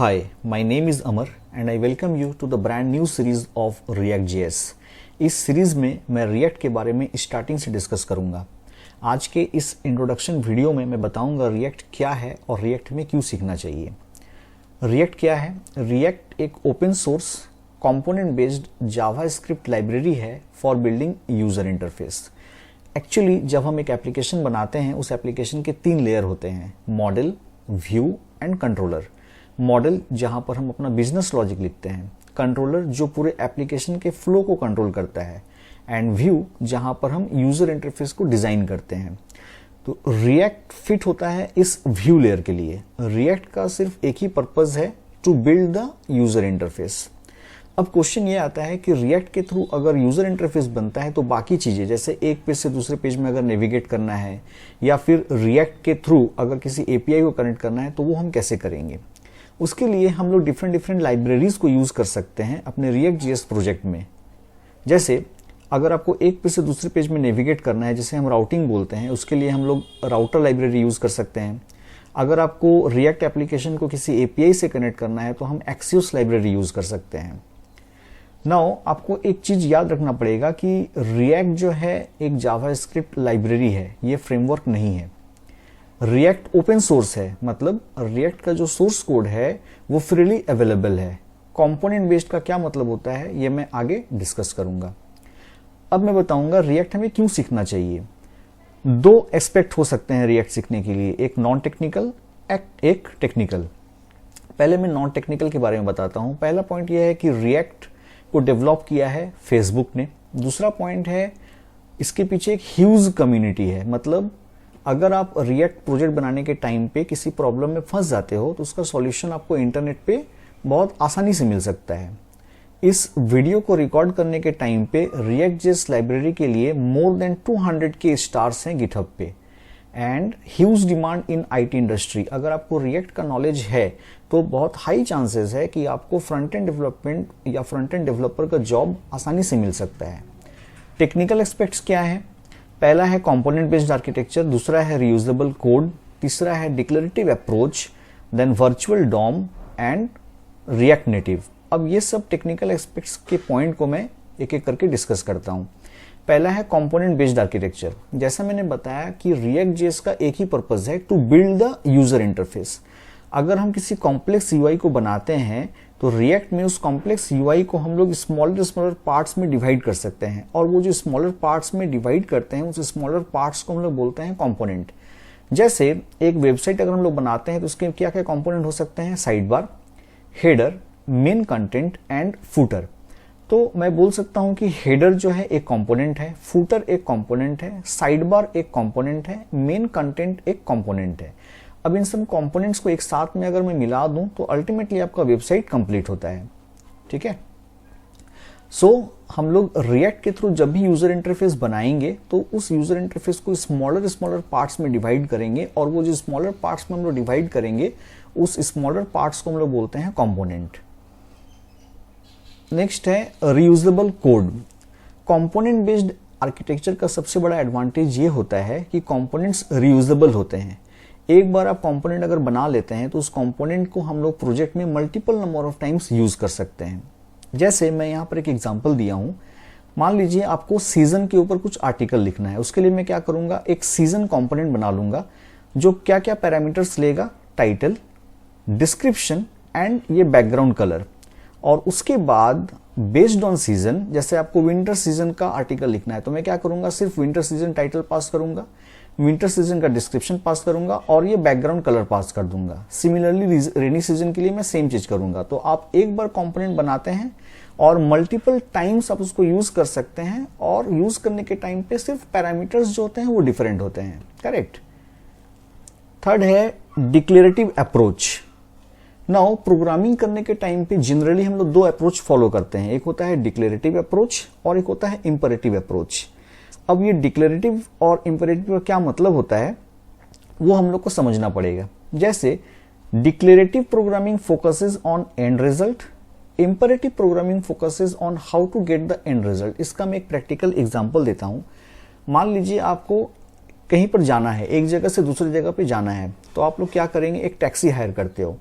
Hi, my name is Amar and I welcome you to the brand new series of React.js। इस series में मैं React के बारे में स्टार्टिंग से डिस्कस करूंगा। आज के इस इंट्रोडक्शन वीडियो में मैं बताऊंगा React क्या है और React में क्यों सीखना चाहिए। React क्या है? React एक open source component based JavaScript library है for building user interface. Actually जब हम एक एप्लीकेशन बनाते हैं उस एप्लीकेशन के 3 लेयर होते हैं, model, view and controller. Model जहां पर हम अपना बिजनेस लॉजिक लिखते हैं, कंट्रोलर जो पूरे एप्लीकेशन के फ्लो को कंट्रोल करता है, एंड व्यू जहां पर हम यूजर इंटरफेस को डिजाइन करते हैं। तो रिएक्ट फिट होता है इस व्यू लेयर के लिए। रिएक्ट का सिर्फ एक ही पर्पज है, to build the user interface. अब क्वेश्चन ये आता है कि रिएक्ट के थ्रू अगर यूजर इंटरफेस बनता है तो बाकी चीजें जैसे एक पेज से दूसरे पेज में अगर नेविगेट करना है या फिर रिएक्ट के थ्रू अगर किसी एपीआई को कनेक्ट करना है तो वो हम कैसे करेंगे। उसके लिए हम लोग डिफरेंट लाइब्रेरीज को यूज कर सकते हैं अपने React.js प्रोजेक्ट में। जैसे अगर आपको एक पेज से दूसरे पेज में नेविगेट करना है, जिसे हम राउटिंग बोलते हैं, उसके लिए हम लोग राउटर लाइब्रेरी यूज कर सकते हैं। अगर आपको React एप्लीकेशन को किसी एपीआई से कनेक्ट करना है तो हम Axios लाइब्रेरी यूज कर सकते हैं। नाउ आपको एक चीज याद रखना पड़ेगा कि React जो है एक जावास्क्रिप्ट लाइब्रेरी है, ये फ्रेमवर्क नहीं है। React ओपन सोर्स है, मतलब React का जो सोर्स कोड है वो फ्रीली अवेलेबल है। कंपोनेंट बेस्ड का क्या मतलब होता है ये मैं आगे डिस्कस करूंगा। अब मैं बताऊंगा React हमें क्यों सीखना चाहिए। 2 एस्पेक्ट हो सकते हैं React सीखने के लिए, एक नॉन टेक्निकल, एक टेक्निकल। पहले मैं नॉन टेक्निकल के बारे में बताता हूं। पहला पॉइंट यह है कि React को डेवलप किया है फेसबुक ने। दूसरा पॉइंट है इसके पीछे एक ह्यूज कम्युनिटी है। मतलब अगर आप React प्रोजेक्ट बनाने के टाइम पे किसी प्रॉब्लम में फंस जाते हो तो उसका सॉल्यूशन आपको इंटरनेट पे बहुत आसानी से मिल सकता है। इस वीडियो को रिकॉर्ड करने के टाइम पे React.js लाइब्रेरी के लिए मोर देन 200 के स्टार्स हैं गिटहब पे and huge demand in IT industry. अगर आपको React का नॉलेज है तो बहुत हाई चांसेस है कि आपको फ्रंट एंड डेवलपमेंट या फ्रंट एंड डेवलपर का जॉब आसानी से मिल सकता है। टेक्निकल एस्पेक्ट्स क्या है? पहला है कंपोनेंट बेस्ड आर्किटेक्चर, दूसरा है रीयूजेबल कोड, तीसरा है declarative approach, then virtual DOM and React Native. अब ये सब टेक्निकल एस्पेक्ट्स के पॉइंट को मैं एक एक करके डिस्कस करता हूं। पहला है कंपोनेंट बेस्ड आर्किटेक्चर। जैसा मैंने बताया कि React.js का एक ही पर्पज है, to build the user interface. अगर हम किसी कॉम्प्लेक्स यूआई को बनाते हैं तो React में उस कॉम्प्लेक्स यूआई को हम लोग स्मॉलर पार्ट्स में डिवाइड कर सकते हैं, और वो जो स्मॉलर पार्ट्स में डिवाइड करते हैं उस स्मॉलर पार्ट्स को हम लोग बोलते हैं कंपोनेंट। जैसे एक वेबसाइट अगर हम लोग बनाते हैं तो उसके क्या क्या कंपोनेंट हो सकते हैं? Side bar, header, main content and footer. तो मैं बोल सकता हूं कि हेडर जो है एक कंपोनेंट है, फूटर एक कंपोनेंट है, साइड बार एक कंपोनेंट है, मेन कंटेंट एक कंपोनेंट है। अब इन सब कंपोनेंट्स को एक साथ में अगर मैं मिला दूं तो अल्टीमेटली आपका वेबसाइट कंप्लीट होता है। ठीक है। सो हम लोग React के थ्रू जब भी यूजर इंटरफेस बनाएंगे तो उस यूजर इंटरफेस को स्मॉलर पार्ट्स में डिवाइड करेंगे, और वो जो स्मॉलर पार्ट्स में हम लोग डिवाइड करेंगे उस स्मॉलर पार्ट्स को हम लोग बोलते हैं कंपोनेंट। नेक्स्ट है reusable code. Component based architecture का सबसे बड़ा एडवांटेज ये होता है कि कंपोनेंट्स रीयूजेबल होते हैं। एक बार आप कंपोनेंट अगर बना लेते हैं तो उस कंपोनेंट को हम लोग प्रोजेक्ट में multiple number of times use कर सकते हैं। जैसे मैं यहां पर एक एग्जांपल दिया हूं। मान लीजिए आपको सीजन के ऊपर कुछ आर्टिकल लिखना है, उसके लिए मैं क्या करूंगा, एक सीजन कंपोनेंट बना लूंगा जो क्या क्या पैरामीटर्स लेगा, टाइटल, डिस्क्रिप्शन एंड ये बैकग्राउंड कलर। और उसके बाद बेस्ड ऑन सीजन, जैसे आपको विंटर सीजन का आर्टिकल लिखना है तो मैं क्या करूंगा, सिर्फ विंटर सीजन टाइटल पास करूंगा, विंटर सीजन का डिस्क्रिप्शन पास करूंगा और ये बैकग्राउंड कलर पास कर दूंगा। सिमिलरली रेनी सीजन के लिए मैं सेम चीज करूंगा। तो आप एक बार कंपोनेंट बनाते हैं और मल्टीपल टाइम्स आप उसको यूज कर सकते हैं, और यूज करने के टाइम पे सिर्फ पैरामीटर्स जो होते हैं वो डिफरेंट होते हैं। करेक्ट। थर्ड है डिक्लेरेटिव अप्रोच। नाउ प्रोग्रामिंग करने के टाइम पे जनरली हम लोग 2 अप्रोच फॉलो करते हैं, एक होता है डिक्लेरेटिव अप्रोच और एक होता है इंपरेटिव अप्रोच। अब ये डिक्लेरेटिव और इंपरेटिव का क्या मतलब होता है वो हम लोग को समझना पड़ेगा। जैसे declarative programming focuses on end result, imperative programming focuses on how to get the end result. इसका मैं एक प्रैक्टिकल एग्जांपल देता हूं। मान लीजिए आपको कहीं पर जाना है, एक जगह से दूसरी जगह पे जाना है, तो आप लोग क्या करेंगे, एक टैक्सी हायर करते हो।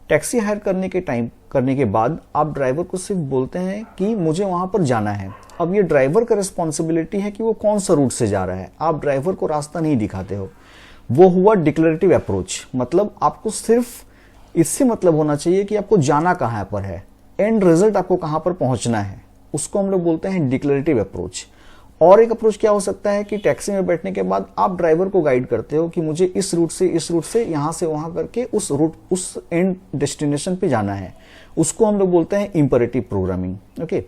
टैक्सी हायर करने के बाद आप ड्राइवर को सिर्फ बोलते हैं कि मुझे वहां पर जाना है। अब ये ड्राइवर का रिस्पॉन्सिबिलिटी है कि वो कौन सा रूट से जा रहा है, आप ड्राइवर को रास्ता नहीं दिखाते हो। वो हुआ डिक्लेरेटिव अप्रोच, मतलब आपको सिर्फ इससे मतलब होना चाहिए कि आपको जाना कहां पर है, एंड रिजल्ट आपको कहां पर पहुंचना है, उसको हम लोग बोलते हैं डिक्लेरेटिव अप्रोच। और एक अप्रोच क्या हो सकता है कि टैक्सी में बैठने के बाद आप ड्राइवर को गाइड करते हो कि मुझे इस रूट से यहां से वहां करके उस एंड डेस्टिनेशन पे जाना है, उसको हम लोग बोलते हैं इंपरेटिव प्रोग्रामिंग। ओके,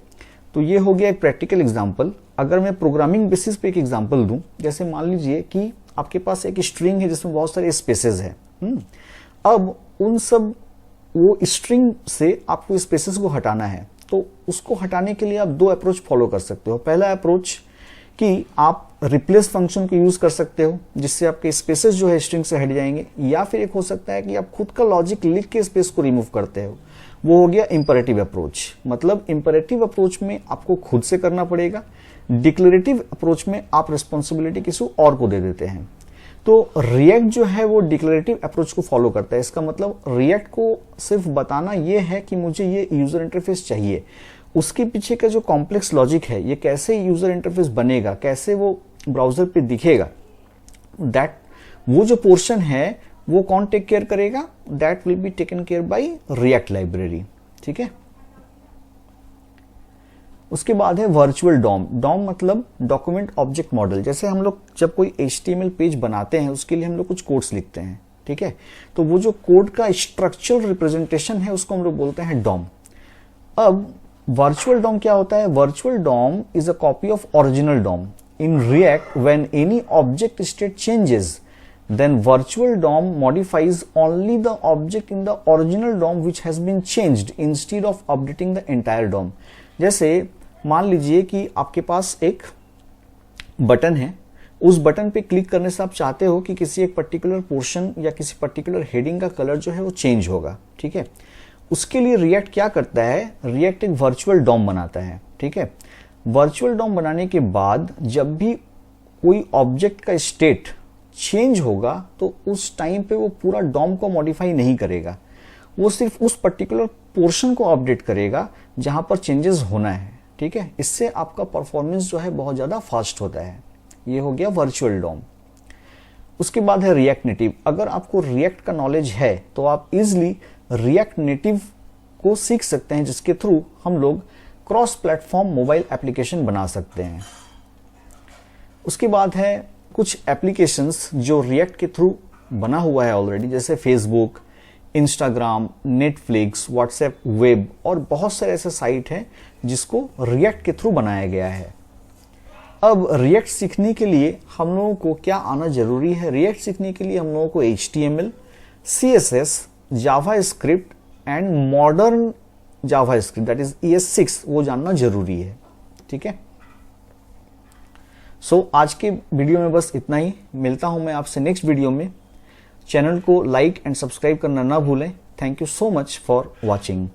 तो ये हो गया एक प्रैक्टिकल एग्जांपल। अगर मैं प्रोग्रामिंग बेसिस पे एक एग्जांपल दूं, जैसे मान लीजिए कि आपके पास एक स्ट्रिंग है जिसमें बहुत सारे स्पेसेस है। अब वो स्ट्रिंग से आपको स्पेसेस को हटाना है, तो उसको हटाने के लिए आप दो अप्रोच फॉलो कर सकते हो। पहला अप्रोच कि आप रिप्लेस फंक्शन को यूज कर सकते हो, जिससे आपके स्पेसेस जो है स्ट्रिंग से हट जाएंगे, या फिर एक हो सकता है कि आप खुद का लॉजिक लिख के स्पेस को रिमूव करते हो। वो हो गया इंपरेटिव अप्रोच। मतलब इंपरेटिव अप्रोच में आपको खुद से करना पड़ेगा, डिक्लेरेटिव अप्रोच में आप रिस्पॉन्सिबिलिटी किसी और को दे देते हैं। तो रिएक्ट जो है वो डिक्लेरेटिव अप्रोच को फॉलो करता है। इसका मतलब रिएक्ट को सिर्फ बताना ये है कि मुझे ये यूजर इंटरफेस चाहिए, उसके पीछे का जो कॉम्प्लेक्स लॉजिक है, ये कैसे यूजर इंटरफेस बनेगा, कैसे वो ब्राउजर पे दिखेगा, वो जो पोर्शन है वो कौन टेक केयर करेगा, that will be taken care by React library. ठीक है, उसके बाद है वर्चुअल डॉम। डॉम मतलब डॉक्यूमेंट ऑब्जेक्ट मॉडल। जैसे हम लोग जब कोई HTML पेज बनाते हैं उसके लिए हम लोग कुछ कोड्स लिखते हैं, ठीक है, तो वो जो कोड का स्ट्रक्चरल रिप्रेजेंटेशन है उसको हम लोग बोलते हैं डॉम। अब वर्चुअल डॉम क्या होता है? Virtual DOM is a copy of original DOM. In React when any object state changes, then virtual DOM modifies only the object in the original DOM which has been changed instead of updating the entire DOM। जैसे मान लीजिए कि आपके पास एक button है, उस button पे click करने से आप चाहते हो कि किसी एक पर्टिकुलर पोर्शन या किसी पर्टिकुलर हेडिंग का कलर जो है वो चेंज होगा, ठीक है। उसके लिए रिएक्ट क्या करता है? रिएक्ट एक वर्चुअल डॉम बनाता है, ठीक है। वर्चुअल डॉम बनाने के बाद जब भी कोई ऑब्जेक्ट का स्टेट चेंज होगा तो उस टाइम पे वो पूरा डॉम को मॉडिफाई नहीं करेगा, वो सिर्फ उस पर्टिकुलर पोर्शन को अपडेट करेगा जहां पर चेंजेस होना है, ठीक है। इससे आपका परफॉर्मेंस जो है बहुत ज्यादा फास्ट होता है। ये हो गया वर्चुअल डॉम। उसके बाद है रिएक्ट नेटिव। अगर आपको रिएक्ट का नॉलेज है तो आप इजिली रिएक्ट नेटिव को सीख सकते हैं, जिसके थ्रू हम लोग क्रॉस प्लेटफॉर्म मोबाइल एप्लीकेशन बना सकते हैं। उसके बाद है कुछ एप्लीकेशंस जो रिएक्ट के थ्रू बना हुआ है ऑलरेडी, जैसे Facebook, Instagram, Netflix, WhatsApp web और बहुत सारे ऐसे साइट हैं जिसको रिएक्ट के थ्रू बनाया गया है। अब रिएक्ट सीखने के लिए हम लोगों को क्या आना जरूरी है? रिएक्ट सीखने के लिए हम लोगों को HTML, CSS, JavaScript and modern JavaScript that is ES6 वो जानना जरूरी है, ठीक है। आज के वीडियो में बस इतना ही। मिलता हूं मैं आपसे नेक्स्ट वीडियो में। चैनल को लाइक एंड सब्सक्राइब करना ना भूलें। Thank you so much for watching.